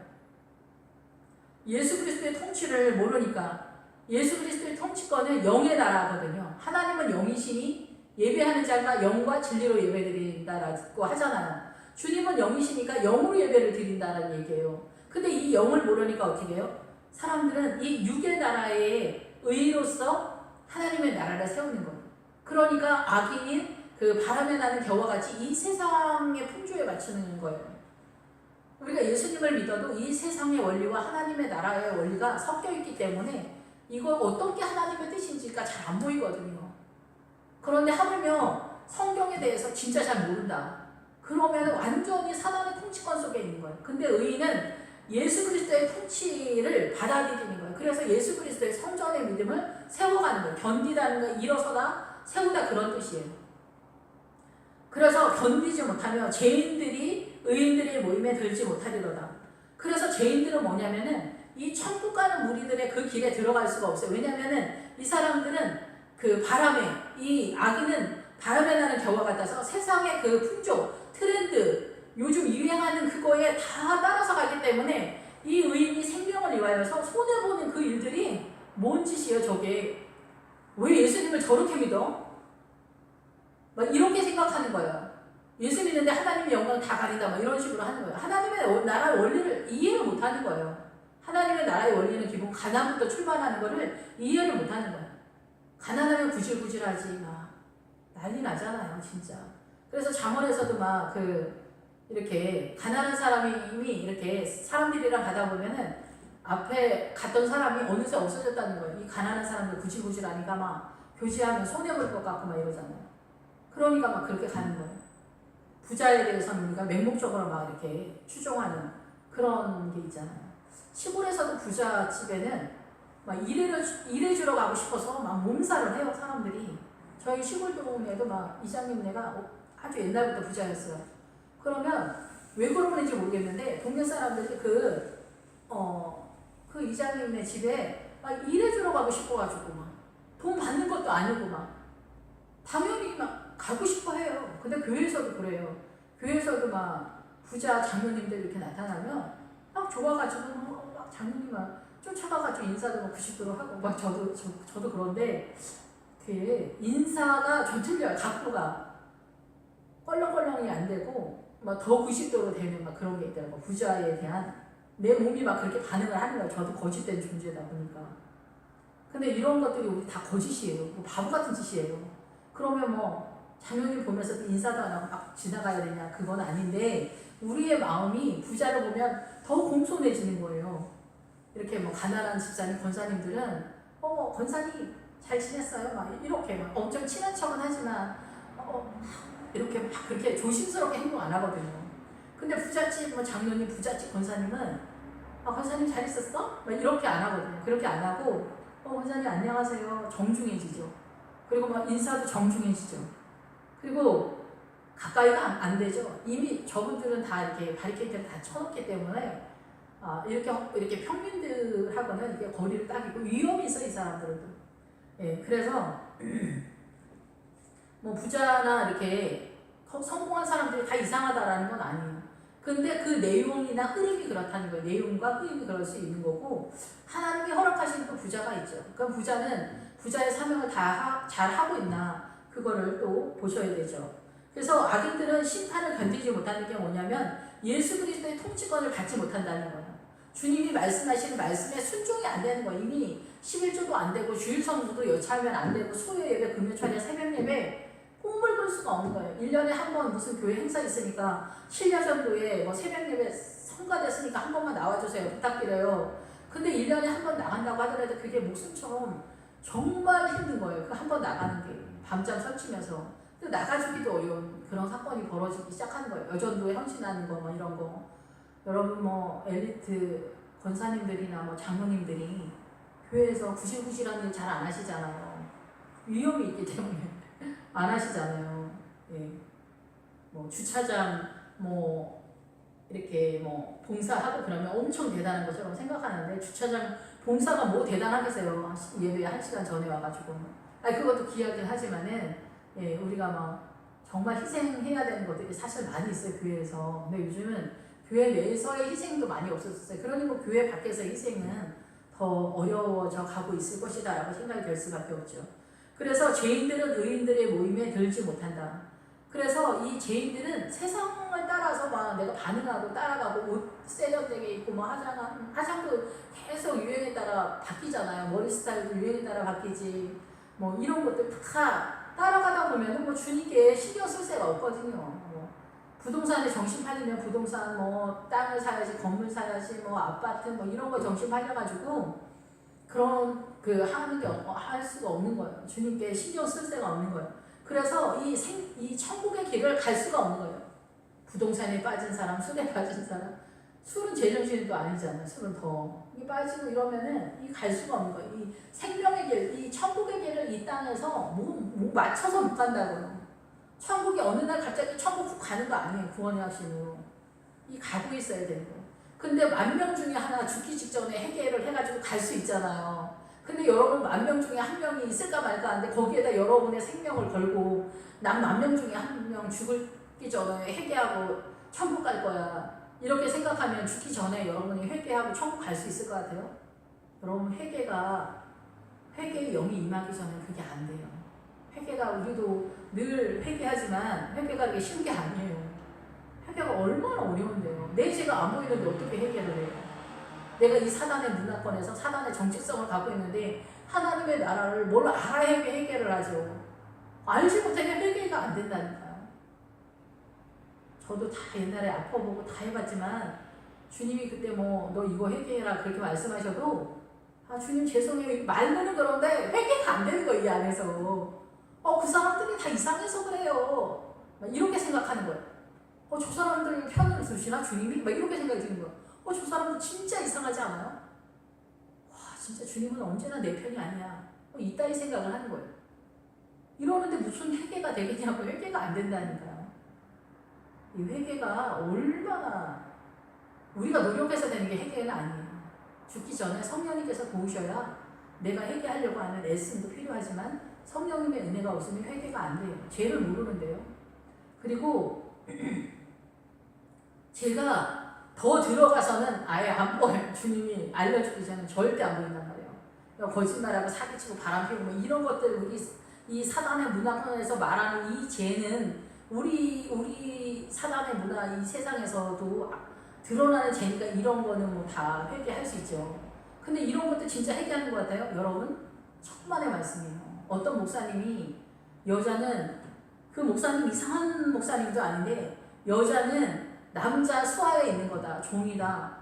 Speaker 1: 예수 그리스도의 통치를 모르니까. 예수 그리스도의 통치권은 영의 나라거든요. 하나님은 영이시니 예배하는 자가 영과 진리로 예배드린다라고 하잖아요. 주님은 영이시니까 영으로 예배를 드린다라는 얘기예요. 근데 이 영을 모르니까 어떻게 해요? 사람들은 이 육의 나라의 의로서 하나님의 나라를 세우는 거예요. 그러니까 악인인 바람에 나는 겨와 같이 이 세상의 풍조에 맞추는 거예요. 우리가 예수님을 믿어도 이 세상의 원리와 하나님의 나라의 원리가 섞여 있기 때문에 이거 어떤 게 하나님의 뜻인지가 잘 안 보이거든요. 그런데 하물며 성경에 대해서 진짜 잘 모른다. 그러면 완전히 사단의 통치권 속에 있는 거예요. 근데 의인은 예수 그리스도의 통치를 받아들이는 거예요. 그래서 예수 그리스도의 성전의 믿음을 세워가는 거예요. 견디다는 건 일어서다, 세우다 그런 뜻이에요. 그래서 견디지 못하며 죄인들이 의인들의 모임에 들지 못하리로다. 그래서 죄인들은 뭐냐면은 이 천국 가는 무리들의 그 길에 들어갈 수가 없어요. 왜냐면은 이 사람들은 바람에, 이 악인은 바람에 나는 겨와 같아서 세상의 풍조, 트렌드, 요즘 유행하는 그거에 다 따라서 가기 때문에 이 의인이 생명을 위하여서 손해보는 그 일들이 뭔 짓이에요, 저게. 왜 예수님을 저렇게 믿어? 막 이렇게 생각하는 거예요. 예수 믿는데 하나님의 영광 다 가린다, 막 이런 식으로 하는 거예요. 하나님의 나라의 원리를 이해를 못 하는 거예요. 하나님의 나라의 원리는 기본 가난부터 출발하는 거를 이해를 못 하는 거예요. 가난하면 구질구질하지, 막 난리 나잖아요, 진짜. 그래서 잠언에서도 막 이렇게 가난한 사람이 이렇게 사람들이랑 가다 보면은 앞에 갔던 사람이 어느새 없어졌다는 거예요. 이 가난한 사람들 구질구질하니까 막 교제하면 손해볼 것 같고 막 이러잖아요. 그러니까 막 그렇게 가는 거예요. 부자에 대해서는 우리가 맹목적으로 막 이렇게 추종하는 그런 게 있잖아요. 시골에서도 부자 집에는 막 일해주러 가고 싶어서 막 몸살을 해요, 사람들이. 저희 시골 동네에도 막 이장님네가 아주 옛날부터 부자였어요. 그러면 왜 그러는지 모르겠는데 동네 사람들이 그 이장님네 집에 막 일해주러 가고 싶어가지고 막 돈 받는 것도 아니고 막 당연히 막 가고 싶어 해요. 근데 교회에서도 그래요. 교회에서도 막 부자 장로님들 이렇게 나타나면 막 좋아가지고 막 장로님 막 쫓아가가지고 인사도 막 90도로 하고 막 저도 그런데 인사가 좀 틀려요. 각도가 껄렁껄렁이 안 되고 막 더 90도로 되는 막 그런 게 있더라고. 부자에 대한 내 몸이 막 그렇게 반응을 하는 거예요. 저도 거짓된 존재다 보니까. 근데 이런 것들이 우리 다 거짓이에요. 뭐 바보 같은 짓이에요. 그러면 뭐 장로님 보면서 인사도 안 하고 막 지나가야 되냐, 그건 아닌데 우리의 마음이 부자를 보면 더 공손해지는 거예요. 이렇게 뭐 가난한 집사님, 권사님들은 권사님 잘 지냈어요? 막 이렇게 막 엄청 친한 척은 하지만 이렇게 막 그렇게 조심스럽게 행동 안 하거든요. 근데 부잣집 뭐 장로님, 부잣집 권사님은 권사님 잘 있었어? 막 이렇게 안 하거든요. 그렇게 안 하고 권사님 안녕하세요. 정중해지죠. 그리고 막 인사도 정중해지죠. 그리고 가까이가 안 되죠. 이미 저분들은 다 이렇게 바리케이트를 다 쳐놓기 때문에 이렇게 평민들하고는 이게 거리를 딱 있고 위험이 있어 이 사람들도. 예, 그래서 뭐 부자나 이렇게 성공한 사람들이 다 이상하다라는 건 아니에요. 근데 그 내용이나 흐름이 그렇다는 거예요. 내용과 흐름이 그럴 수 있는 거고 하나님이 허락하신 또 부자가 있죠. 그럼 부자는 부자의 사명을 다 잘 하고 있나 그거를 또 보셔야 되죠. 그래서 악인들은 심판을 견디지 못하는 게 뭐냐면 예수 그리스도의 통치권을 받지 못한다는 거예요. 주님이 말씀하시는 말씀에 순종이 안 되는 거예요. 이미 11조도 안 되고 주일 성수도 여차하면 안 되고 수요 예배, 금요 찬양, 새벽 예배 뽕물 볼 수가 없는 거예요. 1년에 한 번 무슨 교회 행사 있으니까 신야전도에 뭐 새벽 예배 성가됐으니까 한 번만 나와주세요. 부탁드려요. 근데 1년에 한 번 나간다고 하더라도 그게 목숨처럼 정말 힘든 거예요. 그 한 번 나가는 게 밤잠 설치면서 또 나가주기도 어려운 그런 사건이 벌어지기 시작하는 거예요. 여전도에 헌신하는 거 뭐 이런 거. 여러분 뭐 엘리트 권사님들이나 뭐 장로님들이 교회에서 구실구실한 일 잘 안 하시잖아요. 위험이 있기 때문에 안 하시잖아요. 예. 뭐 주차장 뭐 이렇게 뭐 봉사하고 그러면 엄청 대단한 것처럼 생각하는데 주차장 봉사가 뭐 대단하겠어요. 예배 1시간 전에 와가지고. 그것도 귀하긴 하지만은 예, 우리가 막 정말 희생해야 되는 것들이 사실 많이 있어요, 교회에서. 근데 요즘은 교회 내에서의 희생도 많이 없어졌어요. 그러니 뭐 교회 밖에서 희생은 더 어려워져 가고 있을 것이다 라고 생각이 될 수밖에 없죠. 그래서 죄인들은 의인들의 모임에 들지 못한다. 그래서 이 죄인들은 세상을 따라서 막 내가 반응하고 따라가고 옷 세련되게 입고 뭐 화장도 계속 유행에 따라 바뀌잖아요. 머리 스타일도 유행에 따라 바뀌지. 뭐 이런 것들 다 따라가다 보면은 뭐 주님께 신경 쓸 새가 없거든요. 뭐 부동산에 정신 팔리면 부동산 뭐 땅을 사야지, 건물 사야지, 뭐 아파트 뭐 이런 거 정신 팔려가지고 그런 하는 게 할 수가 없는 거예요. 주님께 신경 쓸 새가 없는 거예요. 그래서 이 천국의 길을 갈 수가 없는 거예요. 부동산에 빠진 사람, 술에 빠진 사람, 술은 제정신도 아니잖아요. 술은 더 빠지고 이러면은 갈 수가 없는 거예요. 이 생명의 길, 이 천국의 길을 이 땅에서 뭐 맞춰서 못 간다고요. 천국이 어느 날 갑자기 천국 훅 가는 거 아니에요. 구원의 확신으로. 가고 있어야 되는 거예요. 근데 10,000명 중에 하나 죽기 직전에 해결을 해가지고 갈 수 있잖아요. 근데 여러분 10,000명 중에 한 명이 있을까 말까 하는데 거기에다 여러분의 생명을 걸고 난 10,000명 중에 한 명 죽기 전에 회개하고 천국 갈 거야. 이렇게 생각하면 죽기 전에 여러분이 회개하고 천국 갈 수 있을 것 같아요? 여러분 회개의 영이 임하기 전에 그게 안 돼요. 회개가 우리도 늘 회개하지만 회개가 그게 쉬운 게 아니에요. 회개가 얼마나 어려운데요. 내 죄가 안 보이는데 어떻게 회개를 해요? 내가 이 사단의 문화권에서 사단의 정체성을 갖고 있는데 하나님의 나라를 뭘 알아야 회개를 하죠. 알지 못하면 회개가 안 된다니까요. 저도 다 옛날에 아파보고 다 해봤지만 주님이 그때 뭐 너 이거 회개해라 그렇게 말씀하셔도 주님 죄송해요 말로는 그런데 회개가 안 되는 거예요. 이 안에서 그 사람들이 다 이상해서 그래요. 이렇게 생각하는 거예요. 저 사람들 편을 드시나 주님이? 이렇게 생각이 드는 거예요. 저 사람들 진짜 이상하지 않아요? 와 진짜 주님은 언제나 내 편이 아니야. 이따위 생각을 하는 거예요. 이러는데 무슨 회개가 되겠냐고. 회개가 안 된다니까요. 이 회개가 얼마나 우리가 노력해서 되는 게 회개는 아니에요. 죽기 전에 성령님께서 도우셔야 내가 회개하려고 하는 애씀도 필요하지만 성령님의 은혜가 없으면 회개가 안 돼요. 죄를 모르는데요. 그리고 제가 더 들어가서는 아예 안 보여요. 주님이 알려주기 전에 절대 안 보인단 말이에요. 거짓말하고 사기치고 바람피우고 뭐 이런 것들 이 사단의 문화권에서 말하는 이 죄는 우리 사단의 문화 이 세상에서도 드러나는 죄니까 이런 거는 뭐 다 회개할 수 있죠. 근데 이런 것도 진짜 회개하는 것 같아요. 여러분 천만의 말씀이에요. 어떤 목사님이 여자는 그 목사님 이상한 목사님도 아닌데 여자는 남자 수하에 있는 거다. 종이다.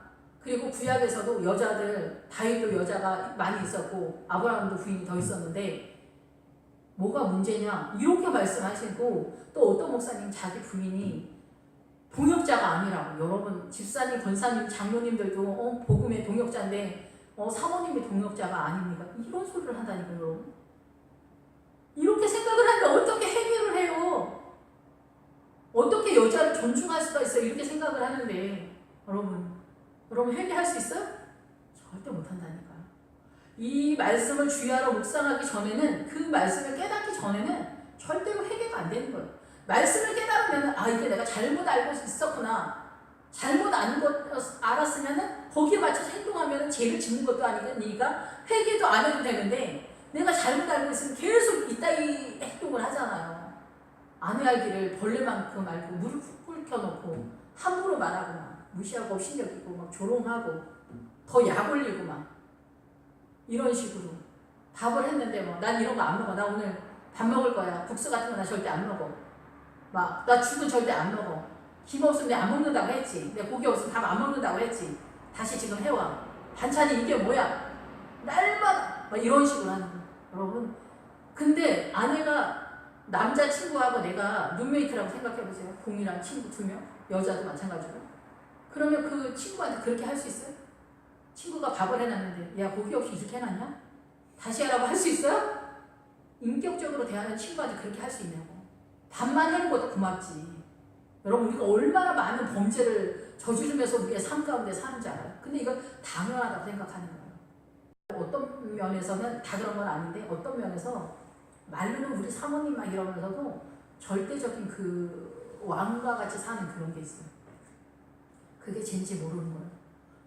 Speaker 1: 그리고 구약에서도 여자들, 다윗도 여자가 많이 있었고 아브라함도 부인이 더 있었는데 뭐가 문제냐 이렇게 말씀하시고, 또 어떤 목사님 자기 부인이 동역자가 아니라고. 여러분 집사님, 권사님, 장로님들도 복음의 동역자인데 사모님이 동역자가 아닙니까? 이런 소리를 한다니까요. 여러분 이렇게 생각을 하는데 어떻게 해결을 해요? 어떻게 여자를 존중할 수가 있어요? 이렇게 생각을 하는데 여러분 회개할 수 있어요? 절대 못한다니까요. 이 말씀을 주야로 묵상하기 전에는, 그 말씀을 깨닫기 전에는 절대로 회개가 안 되는 거예요. 말씀을 깨달으면 이게 내가 잘못 알고 있었구나, 잘못 알았으면 거기에 맞춰서 행동하면 죄를 짓는 것도 아니니까 회개도 안 해도 되는데, 내가 잘못 알고 있으면 계속 이따위 행동을 하잖아요. 안 해야 할 길을 벌레만큼 알고 무릎 푹 꿇혀놓고 함부로 말하고 막 무시하고 업신여기고 막 조롱하고 더 약 올리고 막 이런 식으로 밥을 했는데 난 이런 거 안 먹어, 나 오늘 밥 먹을 거야, 국수 같은 거 나 절대 안 먹어, 막 나 죽은 절대 안 먹어, 김 없으면 내가 안 먹는다고 했지, 내가 고기 없으면 밥 안 먹는다고 했지, 다시 지금 해와, 반찬이 이게 뭐야, 날마다 막 이런 식으로 하는 거예요. 여러분 근데 아내가, 남자친구하고 내가 룸메이트라고 생각해보세요. 동일한 친구 2명, 여자도 마찬가지고. 그러면 그 친구한테 그렇게 할 수 있어요? 친구가 밥을 해놨는데 야 고기 없이 이렇게 해놨냐? 다시 하라고 할 수 있어요? 인격적으로 대하는 친구한테 그렇게 할 수 있냐고. 밥만 해는 것도 고맙지. 여러분 우리가 얼마나 많은 범죄를 저지르면서 우리의 삶 가운데 사는지 알아요? 근데 이건 당연하다고 생각하는 거예요. 어떤 면에서는 다 그런 건 아닌데, 어떤 면에서 말로는 우리 사모님 막 이러면서도 절대적인 그 왕과 같이 사는 그런 게 있어요. 그게 죄인지 모르는 거예요.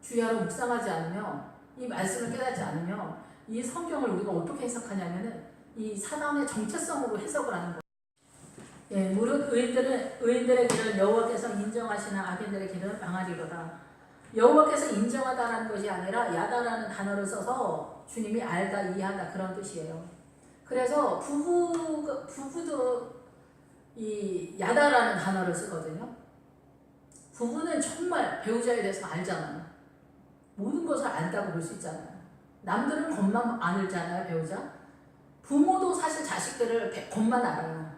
Speaker 1: 주야로 묵상하지 않으면, 이 말씀을 깨닫지 않으면 이 성경을 우리가 어떻게 해석하냐면은 이 사단의 정체성으로 해석을 하는 거예요. 예, 무릇 의인들의 길을 여호와께서 인정하시나 악인들의 길은 망하리로다. 여호와께서 인정하다라는 것이 아니라 야다라는 단어를 써서 주님이 알다, 이해하다 그런 뜻이에요. 그래서 부부도 이 야다라는 단어를 쓰거든요. 부부는 정말 배우자에 대해서 알잖아요. 모든 것을 안다고 볼 수 있잖아요. 남들은 겉만 안 알잖아요, 배우자. 부모도 사실 자식들을 겉만 알아요.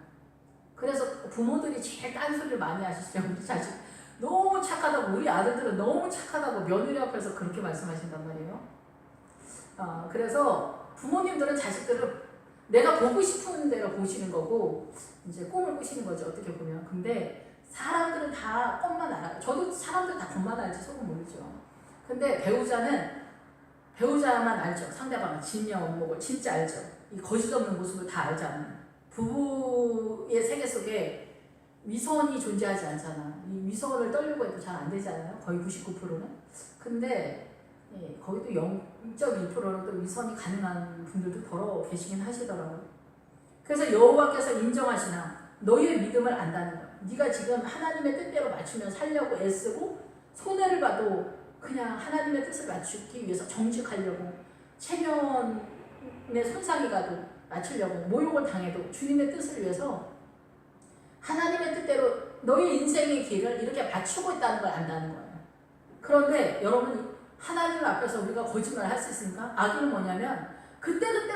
Speaker 1: 그래서 부모들이 제일 딴소리를 많이 하시죠. 우리 자식 너무 착하다고, 우리 아들들은 너무 착하다고 며느리 앞에서 그렇게 말씀하신단 말이에요. 그래서 부모님들은 자식들을 내가 보고 싶은 대로 보시는 거고, 이제 꿈을 꾸시는 거죠, 어떻게 보면. 근데 사람들은 다 겉만 알아요. 저도 사람들 다 겉만 알지 속은 모르죠. 근데 배우자만 알죠. 상대방은 진명 원목을 진짜 알죠. 이 거짓 없는 모습을 다 알잖아요. 부부의 세계 속에 위선이 존재하지 않잖아. 이 위선을 떨려고 해도 잘 안 되잖아요. 거의 99%는. 근데 거기도 0.2%는 또 위선이 가능한 분들도 더러 계시긴 하시더라고요. 그래서 여호와께서 인정하시나 너희의 믿음을 안다는 거야. 네가 지금 하나님의 뜻대로 맞추면 살려고 애쓰고, 손해를 봐도 그냥 하나님의 뜻을 맞추기 위해서 정직하려고, 체면에 손상이 가도 맞추려고, 모욕을 당해도 주님의 뜻을 위해서 하나님의 뜻대로 너희 인생의 길을 이렇게 맞추고 있다는 걸 안다는 거예요. 그런데 여러분, 하나님 앞에서 우리가 거짓말을 할 수 있습니까? 악의는 뭐냐면 그때그때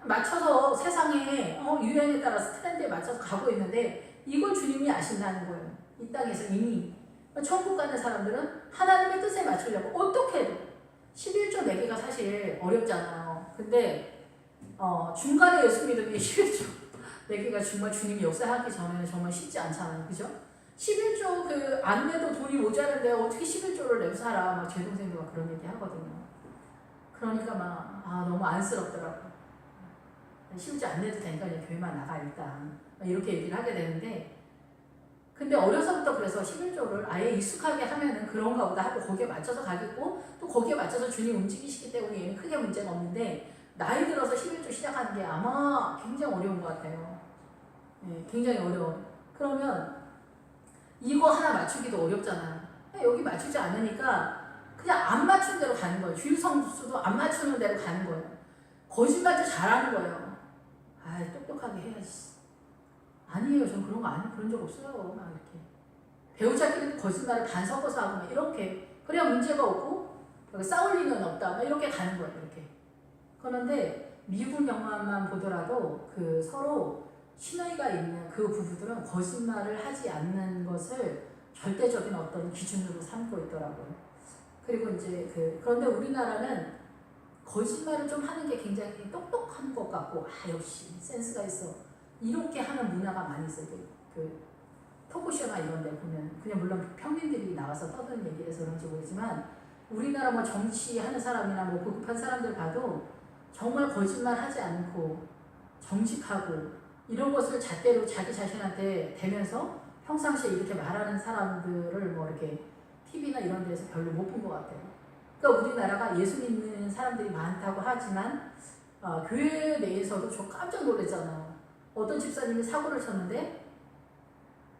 Speaker 1: 맞춰서 세상에 유행에 따라서 트렌드에 맞춰서 가고 있는데, 이걸 주님이 아신다는 거예요. 이 땅에서 이미 천국 가는 사람들은 하나님의 뜻에 맞추려고 어떻게 해도 11조 내기가 사실 어렵잖아요. 근데 중간에 예수 믿음이 11조 내기가 정말 주님이 역사하기 전에는 정말 쉽지 않잖아요. 그죠? 11조 그 안 내도 돈이 모자란데 어떻게 11조를 내고 살아. 막 제 동생도 막 그런 얘기 하거든요. 그러니까 막 너무 안쓰럽더라고요. 쉽지 안 내도 되니까 그냥 교회만 나가 일단 이렇게 얘기를 하게 되는데, 근데 어려서부터 그래서 11조를 아예 익숙하게 하면은 그런가 보다 하고 거기에 맞춰서 가겠고, 또 거기에 맞춰서 주님 움직이시기 때문에 얘는 크게 문제가 없는데, 나이 들어서 11조 시작하는 게 아마 굉장히 어려운 것 같아요. 네, 굉장히 어려워요. 그러면 이거 하나 맞추기도 어렵잖아요. 여기 맞추지 않으니까 그냥 안 맞춘 대로 가는 거예요. 주일 성수도 안 맞추는 대로 가는 거예요. 거짓말도 잘하는 거예요. 똑똑하게 해야지. 아니에요, 전 그런 거 그런 적 없어요. 막 이렇게 배우자끼리 거짓말을 반 섞어서 하고 막 이렇게, 그래야 문제가 없고, 싸울 일은 없다. 막 이렇게 가는 거예요. 이렇게. 그런데 미국 영화만 보더라도 그 서로 신의가 있는 그 부부들은 거짓말을 하지 않는 것을 절대적인 어떤 기준으로 삼고 있더라고요. 그리고 이제 그런데 우리나라는 거짓말을 좀 하는 게 굉장히 똑똑한 것 같고, 역시 센스가 있어. 이렇게 하는 문화가 많이 있어요. 그 토크쇼나 이런 데 보면, 그냥 물론 평민들이 나와서 떠드는 얘기라서 그런지 모르지만, 우리나라 뭐 정치하는 사람이나 뭐 고급한 사람들 봐도 정말 거짓말 하지 않고 정직하고 이런 것을 잣대로 자기 자신한테 대면서 평상시에 이렇게 말하는 사람들을 뭐 이렇게 TV나 이런 데서 별로 못 본 것 같아요. 그러니까 우리나라가 예수 믿는 사람들이 많다고 하지만 교회 내에서도 저 깜짝 놀랐잖아요. 어떤 집사님이 사고를 쳤는데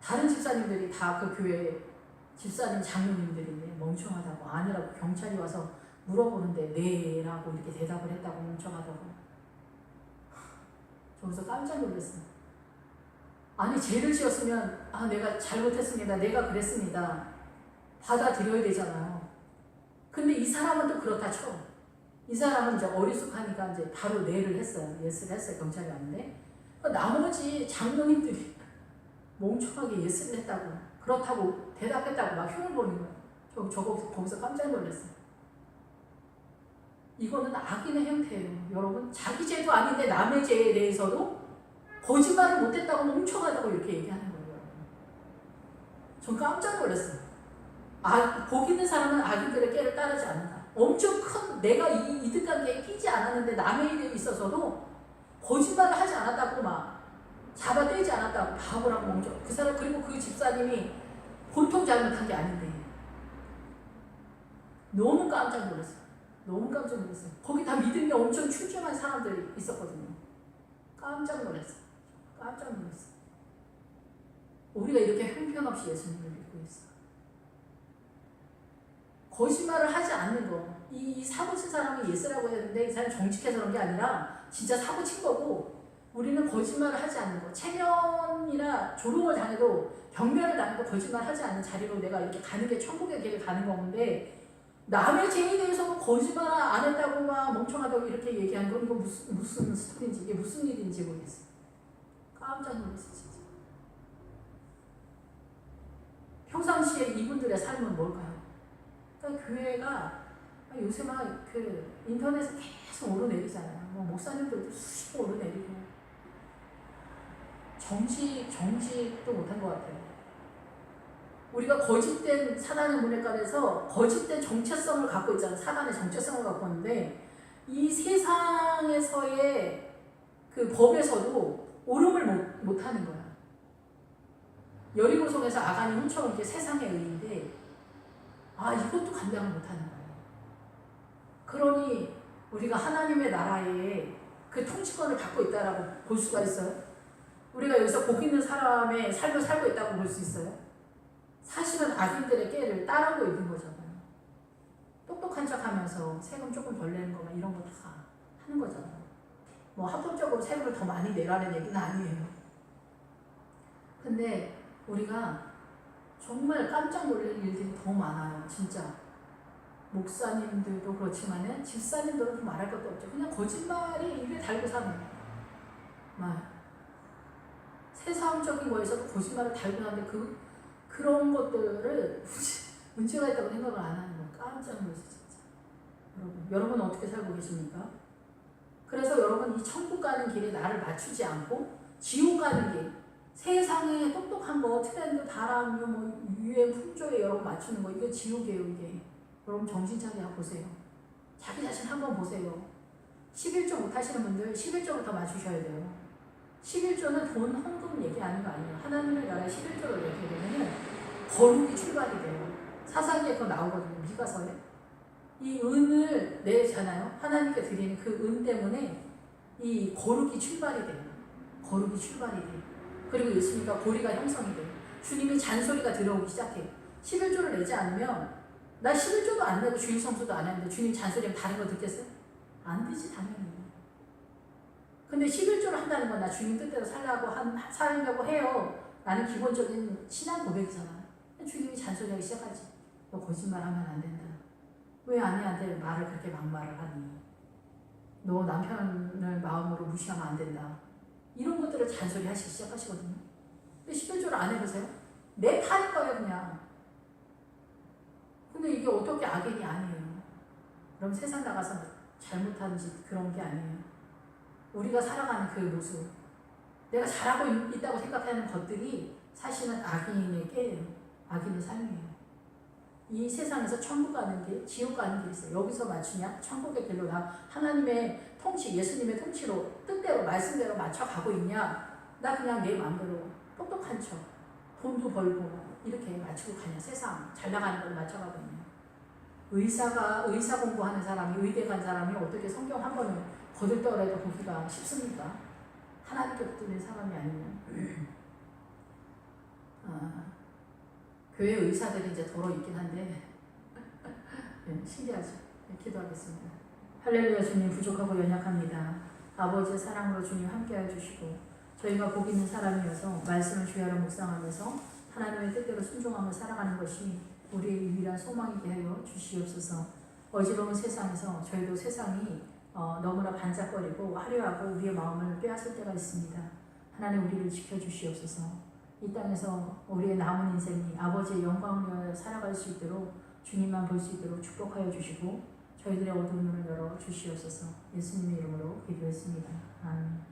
Speaker 1: 다른 집사님들이 다 그 교회 집사님 장로님들이 멍청하다고 아니라고 경찰이 와서 물어보는데 네라고 이렇게 대답을 했다고 멍청하다고. 저기서 깜짝 놀랐어요. 아니 죄를 지었으면 내가 잘못했습니다. 내가 그랬습니다. 받아들여야 되잖아요. 근데 이 사람은 또 그렇다 쳐. 이 사람은 이제 어리숙하니까 이제 바로 네를 했어요. 예스를 했어요. 경찰이 왔는데. 나머지 장로님들이 멍청하게 예스를 했다고, 그렇다고 대답했다고 막 흉을 보는 거예요. 거기서 깜짝 놀랐어요. 이거는 악인의 형태예요. 여러분, 자기 죄도 아닌데 남의 죄에 대해서도 거짓말을 못했다고 멍청하다고 이렇게 얘기하는 거예요. 전 깜짝 놀랐어요. 복 있는 사람은 악인들의 깨를 따르지 않는다. 엄청 큰 내가 이득관계에 끼지 않았는데 남의 일에 있어서도 거짓말을 하지 않았다고 막 잡아떼지 않았다고 바보라고 멍청. 그 사람, 그리고 그 집사님이 보통 잘못한 게 아닌데 너무 깜짝 놀랐어요. 너무 깜짝 놀랐어요. 거기 다 믿음이 엄청 출중한 사람들이 있었거든요. 깜짝 놀랐어요. 깜짝 놀랐어요. 우리가 이렇게 형편없이 예수님을 믿고 있어. 거짓말을 하지 않는 거. 이 사고 친 사람이 예스라고 했는데 이 사람이 정직해서 그런 게 아니라 진짜 사고 친 거고, 우리는 거짓말을 하지 않는 거. 체면이나 조롱을 당해도 경멸을 당해도 거짓말 하지 않는 자리로 내가 이렇게 가는 게 천국의 길을 가는 건데, 남의 죄에 대해서도 거짓말 안 했다고 막 멍청하다고 이렇게 얘기하는 건 이거 무슨 스토리인지, 이게 무슨 일인지 모르겠어요. 깜짝 놀랐어요, 진짜. 평상시에 이분들의 삶은 뭘까요? 그러니까 교회가 요새 막 인터넷에 계속 오르내리잖아요. 뭐 목사님들도 수십 번 오르내리고, 정직도 못한 것 같아요. 우리가 거짓된 사단의 문외간에서 거짓된 정체성을 갖고 있잖아요. 사단의 정체성을 갖고 있는데, 이 세상에서의 그 법에서도 오름을 못하는 거야. 여리고성에서 아간이 훔쳐온 게 세상의 의인데, 이것도 감당을 못하는 거예요. 그러니 우리가 하나님의 나라에 그 통치권을 갖고 있다라고 볼 수가 있어요. 우리가 여기서 복 있는 사람의 삶을 살고 있다고 볼 수 있어요. 사실은 악인들의 깨를 따르고 있는 거잖아요. 똑똑한 척하면서 세금 조금 덜 내는 거만 이런 거 다 하는 거잖아요. 뭐 합법적으로 세금을 더 많이 내라는 얘기는 아니에요. 근데 우리가 정말 깜짝 놀랄 일들이 더 많아요. 진짜. 목사님들도 그렇지만은 집사님들은 말할 것도 없죠. 그냥 거짓말이 입에 달고 사는 말. 세상적인 거에서도 거짓말을 달고 사는데 그런 것들을 문제가 있다고 생각을 안 하는 거예요. 깜짝 놀랐어요, 진짜. 여러분 어떻게 살고 계십니까? 그래서 여러분 이 천국 가는 길에 나를 맞추지 않고 지옥 가는 길, 세상에 똑똑한 거, 트렌드, 바람, 뭐 유행, 풍조에 여러분 맞추는 거, 이게 지옥이에요, 이게. 여러분 정신 차려 보세요. 자기 자신 한번 보세요. 11조 못 하시는 분들 11조부터 맞추셔야 돼요. 11조는 돈, 헌금 얘기 아닌 거 아니에요. 하나님의 나라에 11조를 내게 되면 거룩이 출발이 돼요. 사사기에 그거 나오거든요. 미가서에. 이 은을 내잖아요. 하나님께 드리는 그 은 때문에 이 거룩이 출발이 돼요. 거룩이 출발이 돼요. 그리고 예수님과 고리가 형성이 돼요. 주님이 잔소리가 들어오기 시작해요. 11조를 내지 않으면, 나 11조도 안 내고 주일 성수도 안 했는데 주님 잔소리하면 다른 거 듣겠어요? 안 되지, 당연히. 근데 11조를 한다는 건 나 주님 뜻대로 살려고 해요. 나는 기본적인 신앙 고백이잖아. 주님이 잔소리하기 시작하지. 너 거짓말 하면 안 된다. 왜 아내한테 말을 그렇게 막말을 하니? 너 남편을 마음으로 무시하면 안 된다. 이런 것들을 잔소리 하시기 시작하시거든요. 근데 11조를 안 해보세요? 내 탈인 거예요, 그냥. 근데 이게 어떻게 악인이 아니에요. 그럼 세상 나가서 잘못한 짓 그런 게 아니에요. 우리가 살아가는 그 모습, 내가 잘하고 있다고 생각하는 것들이 사실은 악인의 삶이에요. 이 세상에서 천국 가는 길, 지옥 가는 길이 있어요. 여기서 맞추냐? 천국의 길로 나 하나님의 통치, 예수님의 통치로 뜻대로 말씀대로 맞춰가고 있냐? 나 그냥 내 마음대로 똑똑한 척, 돈도 벌고 이렇게 맞추고 가냐? 세상 잘 나가는 걸 맞춰가고 있냐? 의사 공부하는 사람이, 의대 간 사람이 어떻게 성경 한 번을 거들떠라도 보기가 쉽습니까? 하나님께 붙드는 사람이 아니면. 교회 의사들이 이제 더러 있긴 한데 네, 신기하죠. 네, 기도하겠습니다. 할렐루야. 주님, 부족하고 연약합니다. 아버지의 사랑으로 주님 함께하여 주시고 저희가 복 있는 사람이어서 말씀을 주야로 묵상하면서 하나님의 뜻대로 순종하며 살아가는 것이 우리의 유일한 소망이게 하여 주시옵소서. 어지러운 세상에서 저희도 세상이 너무나 반짝거리고 화려하고 우리의 마음을 빼앗을 때가 있습니다. 하나님, 우리를 지켜주시옵소서. 이 땅에서 우리의 남은 인생이 아버지의 영광을 위하여 살아갈 수 있도록 주님만 볼 수 있도록 축복하여 주시고 저희들의 어두운 눈을 열어 주시옵소서. 예수님의 이름으로 기도했습니다. 아멘.